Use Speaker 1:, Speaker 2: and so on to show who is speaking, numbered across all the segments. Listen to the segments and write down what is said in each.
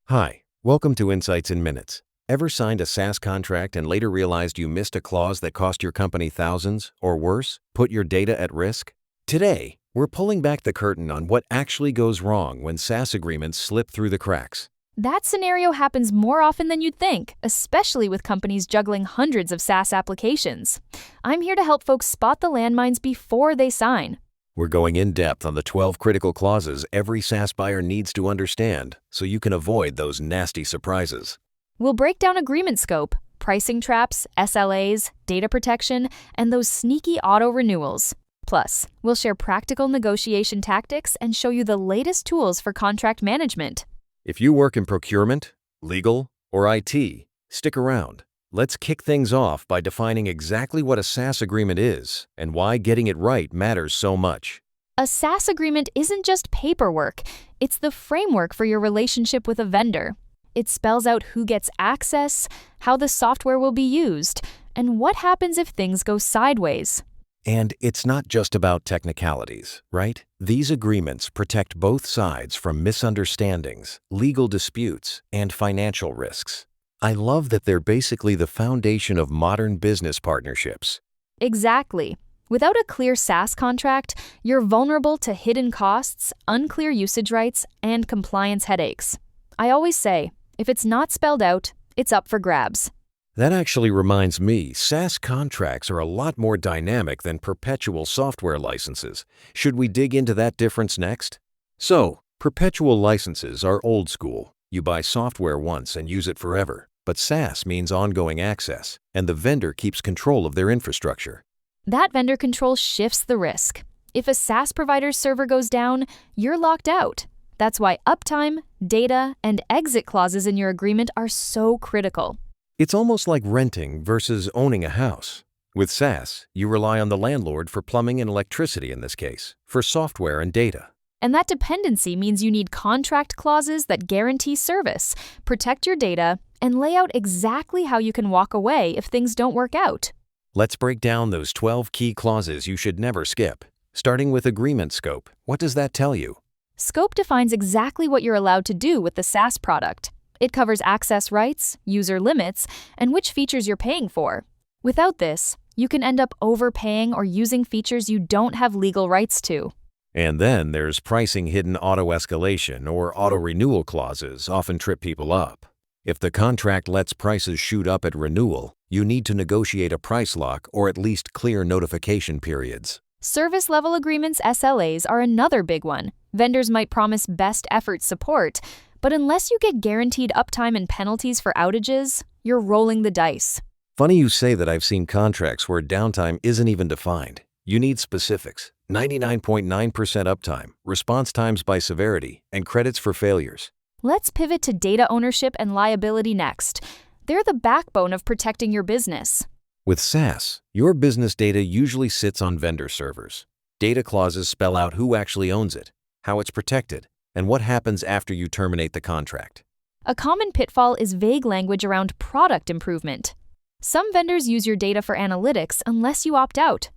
Speaker 1: Hi, welcome to Insights in Minutes. Ever signed a SaaS contract and later realized you missed a clause that cost your company thousands, or worse, put your data at risk? Today, we're pulling back the curtain on what actually goes wrong when SaaS agreements slip through the cracks.
Speaker 2: That scenario happens more often than you'd think, especially with companies juggling hundreds of SaaS applications. I'm here to help folks spot the landmines before they sign.
Speaker 1: We're going in depth on the 12 critical clauses every SaaS buyer needs to understand so you can avoid those nasty surprises.
Speaker 2: We'll break down agreement scope, pricing traps, SLAs, data protection, and those sneaky auto-renewals. Plus, we'll share practical negotiation tactics and show you the latest tools for contract management.
Speaker 1: If you work in procurement, legal, or IT, stick around. Let's kick things off by defining exactly what a SaaS agreement is and why getting it right matters so much.
Speaker 2: A SaaS agreement isn't just paperwork, it's the framework for your relationship with a vendor. It spells out who gets access, how the software will be used, and what happens if things go sideways.
Speaker 1: And it's not just about technicalities, right? These agreements protect both sides from misunderstandings, legal disputes, and financial risks. I love that they're basically the foundation of modern business partnerships.
Speaker 2: Exactly. Without a clear SaaS contract, you're vulnerable to hidden costs, unclear usage rights, and compliance headaches. I always say, if it's not spelled out, it's up for grabs.
Speaker 1: That actually reminds me, SaaS contracts are a lot more dynamic than perpetual software licenses. Should we dig into that difference next? So, perpetual licenses are old school. You buy software once and use it forever. But SaaS means ongoing access, and the vendor keeps control of their infrastructure.
Speaker 2: That vendor control shifts the risk. If a SaaS provider's server goes down, you're locked out. That's why uptime, data, and exit clauses in your agreement are so critical.
Speaker 1: It's almost like renting versus owning a house. With SaaS, you rely on the landlord for plumbing and electricity in this case, for software and data.
Speaker 2: And that dependency means you need contract clauses that guarantee service, protect your data, and lay out exactly how you can walk away if things don't work out.
Speaker 1: Let's break down those 12 key clauses you should never skip. Starting with agreement scope, what does that tell you?
Speaker 2: Scope defines exactly what you're allowed to do with the SaaS product. It covers access rights, user limits, and which features you're paying for. Without this, you can end up overpaying or using features you don't have legal rights to.
Speaker 1: And then there's pricing hidden auto-escalation or auto-renewal clauses often trip people up. If the contract lets prices shoot up at renewal, you need to negotiate a price lock or at least clear notification periods.
Speaker 2: Service level agreements SLAs are another big one. Vendors might promise best effort support, but unless you get guaranteed uptime and penalties for outages, you're rolling the dice.
Speaker 1: Funny you say that. I've seen contracts where downtime isn't even defined. You need specifics, 99.9% uptime, response times by severity, and credits for failures.
Speaker 2: Let's pivot to data ownership and liability next. They're the backbone of protecting your business.
Speaker 1: With SaaS, your business data usually sits on vendor servers. Data clauses spell out who actually owns it, how it's protected, and what happens after you terminate the contract.
Speaker 2: A common pitfall is vague language around product improvement. Some vendors use your data for analytics unless you opt out.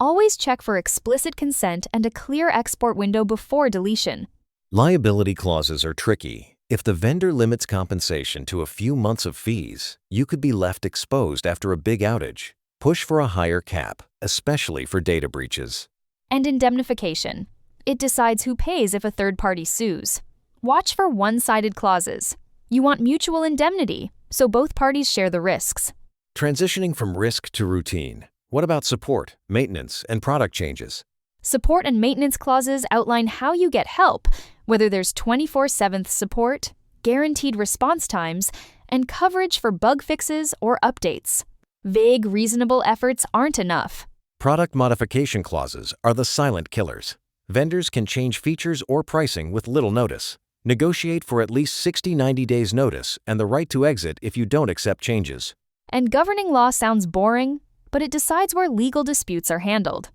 Speaker 2: Always check for explicit consent and a clear export window before deletion.
Speaker 1: Liability clauses are tricky. If the vendor limits compensation to a few months of fees, you could be left exposed after a big outage. Push for a higher cap, especially for data breaches.
Speaker 2: And indemnification. It decides who pays if a third party sues. Watch for one-sided clauses. You want mutual indemnity, so both parties share the risks.
Speaker 1: Transitioning from risk to routine. What about support, maintenance, and product changes?
Speaker 2: Support and maintenance clauses outline how you get help, whether there's 24/7 support, guaranteed response times, and coverage for bug fixes or updates. Vague, reasonable efforts aren't enough.
Speaker 1: Product modification clauses are the silent killers. Vendors can change features or pricing with little notice. Negotiate for at least 60-90 days notice and the right to exit if you don't accept changes.
Speaker 2: And governing law sounds boring, but it decides where legal disputes are handled.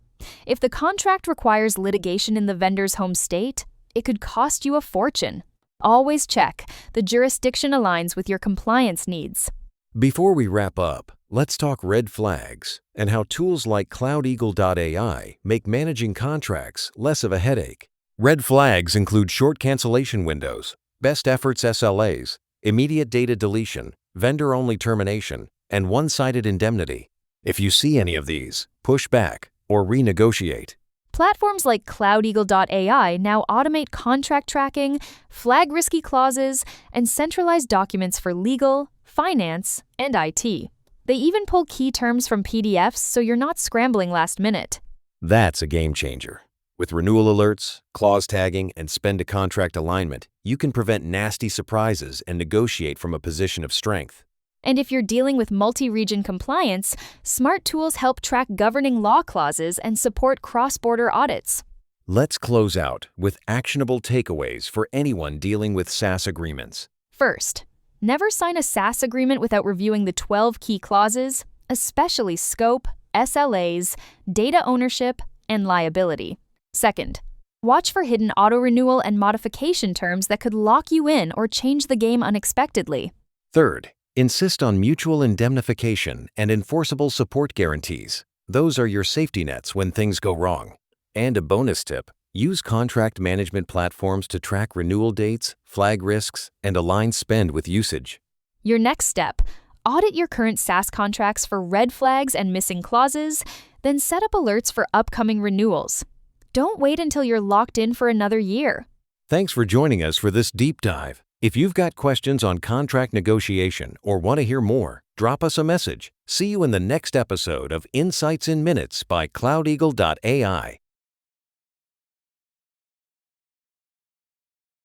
Speaker 2: If the contract requires litigation in the vendor's home state, it could cost you a fortune. Always check the jurisdiction aligns with your compliance needs.
Speaker 1: Before we wrap up, let's talk red flags and how tools like CloudEagle.ai make managing contracts less of a headache. Red flags include short cancellation windows, best efforts SLAs, immediate data deletion, vendor-only termination, and one-sided indemnity. If you see any of these, push back or renegotiate.
Speaker 2: Platforms like CloudEagle.ai now automate contract tracking, flag risky clauses, and centralize documents for legal, finance, and IT. They even pull key terms from PDFs so you're not scrambling last minute.
Speaker 1: That's a game changer. With renewal alerts, clause tagging, and spend-to-contract alignment, you can prevent nasty surprises and negotiate from a position of strength.
Speaker 2: And if you're dealing with multi-region compliance, smart tools help track governing law clauses and support cross-border audits.
Speaker 1: Let's close out with actionable takeaways for anyone dealing with SaaS agreements.
Speaker 2: First, never sign a SaaS agreement without reviewing the 12 key clauses, especially scope, SLAs, data ownership, and liability. Second, watch for hidden auto-renewal and modification terms that could lock you in or change the game unexpectedly.
Speaker 1: Third, insist on mutual indemnification and enforceable support guarantees. Those are your safety nets when things go wrong. And a bonus tip, use contract management platforms to track renewal dates, flag risks, and align spend with usage.
Speaker 2: Your next step, audit your current SaaS contracts for red flags and missing clauses, then set up alerts for upcoming renewals. Don't wait until you're locked in for another year.
Speaker 1: Thanks for joining us for this deep dive. If you've got questions on contract negotiation or want to hear more, drop us a message. See you in the next episode of Insights in Minutes by CloudEagle.ai.